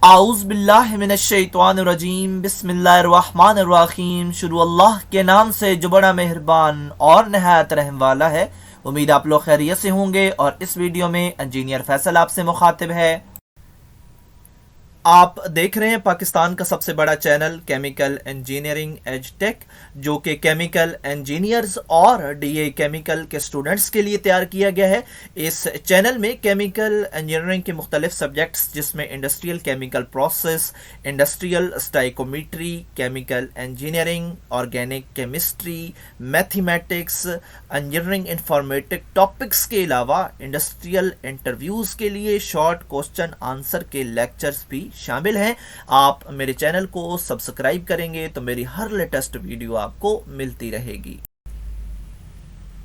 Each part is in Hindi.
आऊज़ बिल्लाहि मिनश्शैतानिर्रजीम बिस्मिल्लाहिर्रहमानिर्रहीम। शुरू अल्लाह के नाम से जो बड़ा मेहरबान और नहायत रहम वाला है। उम्मीद आप लोग खैरियत से होंगे और इस वीडियो में इंजीनियर फैसल आपसे मुखातिब है। आप देख रहे हैं पाकिस्तान का सबसे बड़ा channel chemical engineering edge tech, जो कि केमिकल इंजीनियर्स और डीए केमिकल के स्टूडेंट्स के लिए तैयार किया गया है। इस चैनल में केमिकल इंजीनियरिंग के मुख्तलिफ सब्जेक्ट्स जिसमें industrial chemical process, industrial stoichiometry, chemical engineering, organic chemistry, mathematics, engineering informatic topics के अलावा इंडस्ट्रियल इंटरव्यूज़ के लिए शॉर्ट क्वेश्चन आंसर के लेक्चर्स भी शामिल हैं। आप मेरे चैनल को सब्सक्राइब करेंगे तो मेरी हर लेटेस्ट वीडियो आपको मिलती रहेगी।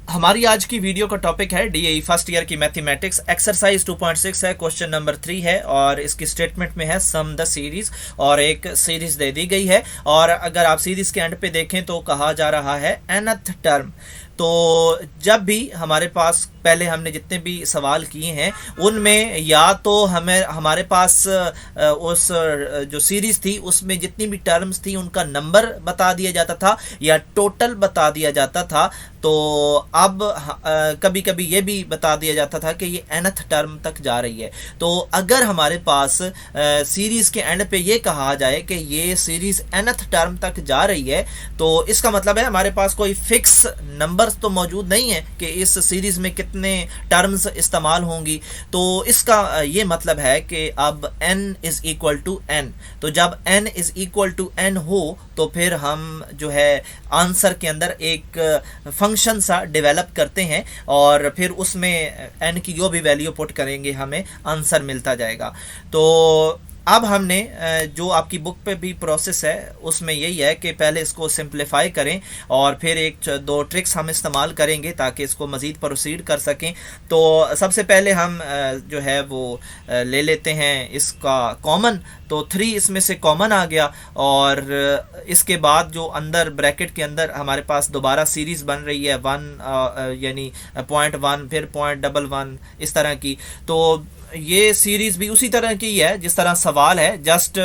हमारी आज की वीडियो का टॉपिक है डीएई फर्स्ट ईयर की मैथमेटिक्स। एक्सरसाइज 2.6 है, क्वेश्चन नंबर 3 है और इसकी स्टेटमेंट में है सम द सीरीज, और एक सीरीज दे दी गई है। और अगर आप सीरीज के एंड पे देखें तो कहा जा रहा है nth टर्म। तो जब भी हमारे पास पहले हमने जितने भी सवाल किए हैं उनमें या तो हमारे पास उस जो सीरीज़ थी उसमें जितनी भी टर्म्स थी उनका नंबर बता दिया जाता था या टोटल बता दिया जाता था। तो अब कभी कभी ये भी बता दिया जाता था कि ये nth टर्म तक जा रही है। तो अगर हमारे पास सीरीज़ के एंड पे ये कहा जाए कि ये सीरीज़ nth टर्म तक जा रही है तो इसका मतलब है हमारे पास कोई फिक्स नंबर तो मौजूद नहीं है कि इस सीरीज़ में कितने टर्म्स इस्तेमाल होंगी। तो इसका ये मतलब है कि अब n is equal to n। तो जब n is equal to n हो तो फिर हम जो है आंसर के अंदर एक फंक्शन सा डेवलप करते हैं और फिर उसमें n की जो भी वैल्यू पुट करेंगे हमें आंसर मिलता जाएगा। तो अब हमने जो आपकी बुक पे भी प्रोसेस है उसमें यही है कि पहले इसको सिंप्लीफाई करें और फिर एक दो ट्रिक्स हम इस्तेमाल करेंगे ताकि इसको मज़ीद प्रोसीड कर सकें। तो सबसे पहले हम जो है वो ले लेते हैं इसका कॉमन। तो 3 इसमें से कॉमन आ गया और इसके बाद जो अंदर ब्रैकेट के अंदर हमारे पास दोबारा सीरीज़ बन रही है 1 यानी 0.1 फिर 0.11 इस तरह की। तो ये सीरीज़ भी उसी तरह की है जिस तरह सवाल है, जस्ट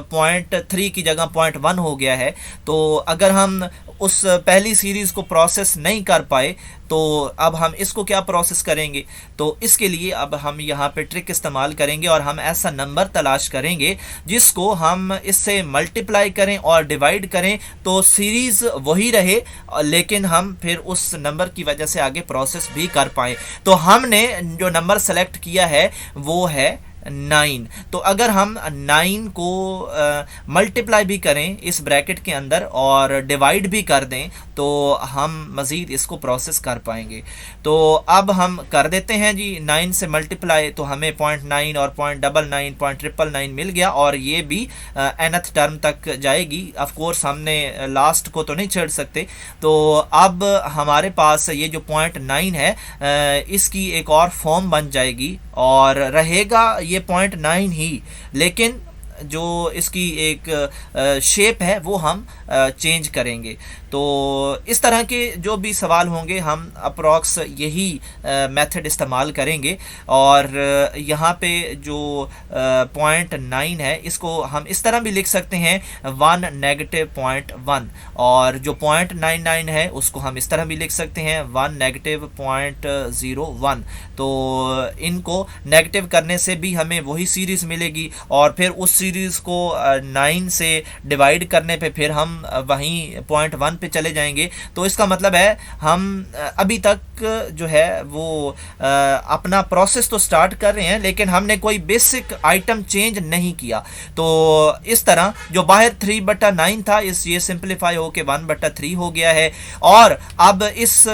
0.3 की जगह 0.1 हो गया है। तो अगर हम उस पहली सीरीज़ को प्रोसेस नहीं कर पाए तो अब हम इसको क्या प्रोसेस करेंगे। तो इसके लिए अब हम यहाँ पे ट्रिक इस्तेमाल करेंगे और हम ऐसा नंबर तलाश करेंगे जिसको हम इससे मल्टीप्लाई करें और डिवाइड करें तो सीरीज़ वही रहे लेकिन हम फिर उस नंबर की वजह से आगे प्रोसेस भी कर पाएँ। तो हमने जो नंबर सेलेक्ट किया है वो है 9। तो अगर हम 9 को मल्टीप्लाई भी करें इस ब्रैकेट के अंदर और डिवाइड भी कर दें तो हम मज़ीद इसको प्रोसेस कर पाएंगे। तो अब हम कर देते हैं जी 9 से मल्टीप्लाई, तो हमें 0.9 और 0.99 0.999 मिल गया और ये भी nth टर्म तक जाएगी। ऑफ कोर्स हमने लास्ट को तो नहीं छेड़ सकते। तो अब हमारे पास ये जो 0.9 है इसकी एक और फॉर्म बन जाएगी और रहेगा ये 0.9 ही, लेकिन जो इसकी एक शेप है वो हम चेंज करेंगे। तो इस तरह के जो भी सवाल होंगे हम अप्रॉक्स यही मेथड इस्तेमाल करेंगे। और यहाँ पे जो 0.9 है इसको हम इस तरह भी लिख सकते हैं 1 नेगेटिव 0.1, और जो 0.99 है उसको हम इस तरह भी लिख सकते हैं 1 नेगेटिव 0.01। तो इनको नेगेटिव करने से भी हमें वही सीरीज़ मिलेगी और फिर उस सीरीज़ को 9 से डिवाइड करने पे फिर हम वहीं 0.1 पे चले जाएंगे। तो इसका मतलब है हम अभी तक जो है वो अपना प्रोसेस तो स्टार्ट कर रहे हैं लेकिन हमने कोई बेसिक आइटम चेंज नहीं किया। तो इस तरह जो बाहर 3/9 था ये सिंप्लीफाई होके 1/3 हो गया है। और अब इस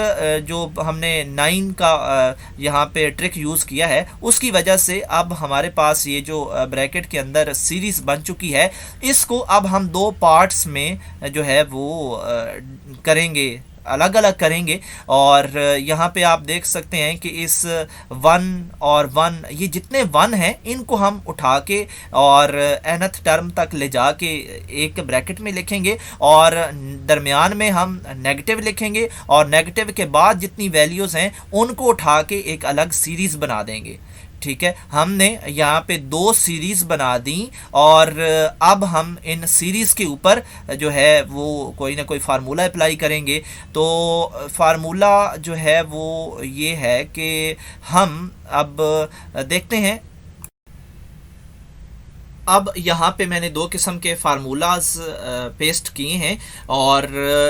जो हमने 9 का यहाँ पे ट्रिक यूज़ किया है उसकी वजह से अब हमारे पास ये जो ब्रैकेट के अंदर सीरीज़ बन चुकी है इसको अब हम 2 पार्ट्स में जो है वो करेंगे, अलग अलग करेंगे। और यहाँ पे आप देख सकते हैं कि इस 1 और 1 ये जितने 1 हैं इनको हम उठा के और nth टर्म तक ले जाके एक ब्रैकेट में लिखेंगे और दरमियान में हम नेगेटिव लिखेंगे और नेगेटिव के बाद जितनी वैल्यूज़ हैं उनको उठा के एक अलग सीरीज़ बना देंगे। ठीक है, हमने यहाँ पे 2 सीरीज बना दी और अब हम इन सीरीज के ऊपर जो है वो कोई ना कोई फार्मूला अप्लाई करेंगे। तो फार्मूला जो है वो ये है कि हम अब देखते हैं। अब यहाँ पे मैंने 2 किस्म के फार्मूलाज पेस्ट किए हैं और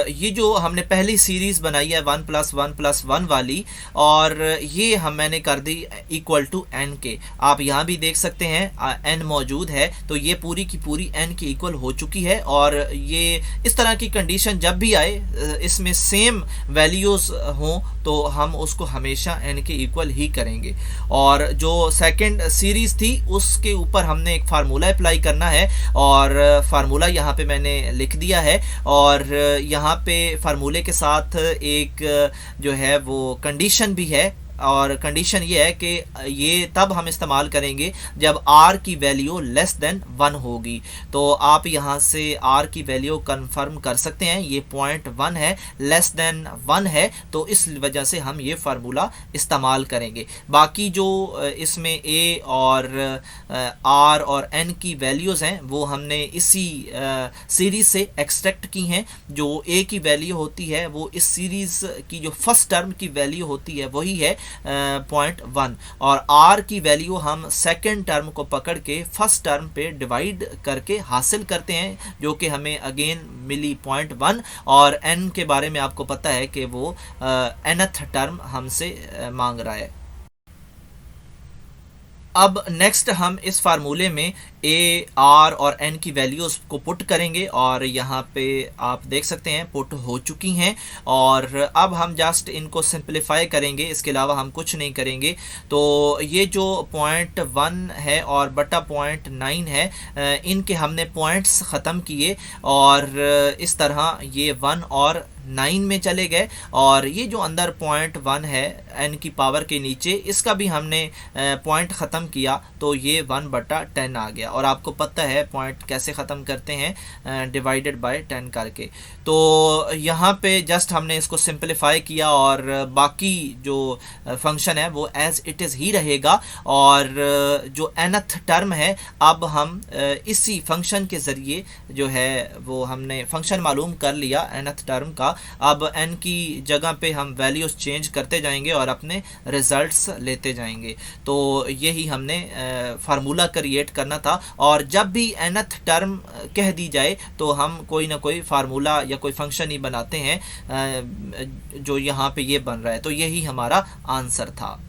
ये जो हमने पहली सीरीज़ बनाई है 1 + 1 + 1 वाली, और ये मैंने कर दी इक्वल टू n के। आप यहाँ भी देख सकते हैं n मौजूद है, तो ये पूरी की पूरी n के इक्वल हो चुकी है। और ये इस तरह की कंडीशन जब भी आए, इसमें सेम वैल्यूज़ हों, तो हम उसको हमेशा n के इक्वल ही करेंगे। और जो सेकंड सीरीज़ थी उसके ऊपर हमने एक फार्मूला अप्लाई करना है, और फार्मूला यहाँ पे मैंने लिख दिया है। और यहाँ पे फार्मूले के साथ एक जो है वो कंडीशन भी है, और कंडीशन ये है कि ये तब हम इस्तेमाल करेंगे जब r की वैल्यू लेस देन 1 होगी। तो आप यहाँ से r की वैल्यू कंफर्म कर सकते हैं, ये 0.1 है, लेस देन 1 है, तो इस वजह से हम ये फार्मूला इस्तेमाल करेंगे। बाकी जो इसमें a और r और n की वैल्यूज़ हैं वो हमने इसी सीरीज़ से एक्सट्रैक्ट की हैं। जो a की वैल्यू होती है वो इस सीरीज़ की जो फर्स्ट टर्म की वैल्यू होती है वही है 0.1, और r की वैल्यू हम सेकंड टर्म को पकड़ के फर्स्ट टर्म पे डिवाइड करके हासिल करते हैं, जो कि हमें अगेन मिली 0.1। और n के बारे में आपको पता है कि वो nth टर्म हमसे मांग रहा है। अब नेक्स्ट हम इस फार्मूले में a, r और n की वैल्यूज़ को पुट करेंगे, और यहाँ पे आप देख सकते हैं पुट हो चुकी हैं। और अब हम जस्ट इनको सिंपलीफाई करेंगे, इसके अलावा हम कुछ नहीं करेंगे। तो ये जो 0.1 है और बटा 0.9 है, इनके हमने पॉइंट्स ख़त्म किए और इस तरह ये 1 और 9 में चले गए। और ये जो अंदर 0.1 है n की पावर के नीचे, इसका भी हमने पॉइंट ख़त्म किया, तो ये 1/10 आ गया। और आपको पता है पॉइंट कैसे ख़त्म करते हैं, डिवाइडेड बाय 10 करके। तो यहाँ पे जस्ट हमने इसको सिंपलीफाई किया और बाकी जो फंक्शन है वो एज इट इज़ ही रहेगा। और जो nth टर्म है, अब हम इसी फंक्शन के ज़रिए जो है वो हमने फंक्शन मालूम कर लिया nth टर्म का। अब n की जगह पे हम वैल्यूज़ चेंज करते जाएंगे और अपने रिजल्ट्स लेते जाएंगे। तो यही हमने फार्मूला क्रिएट करना था। और जब भी nth टर्म कह दी जाए तो हम कोई ना कोई फार्मूला या कोई फंक्शन ही बनाते हैं, जो यहाँ पे ये बन रहा है। तो यही हमारा आंसर था।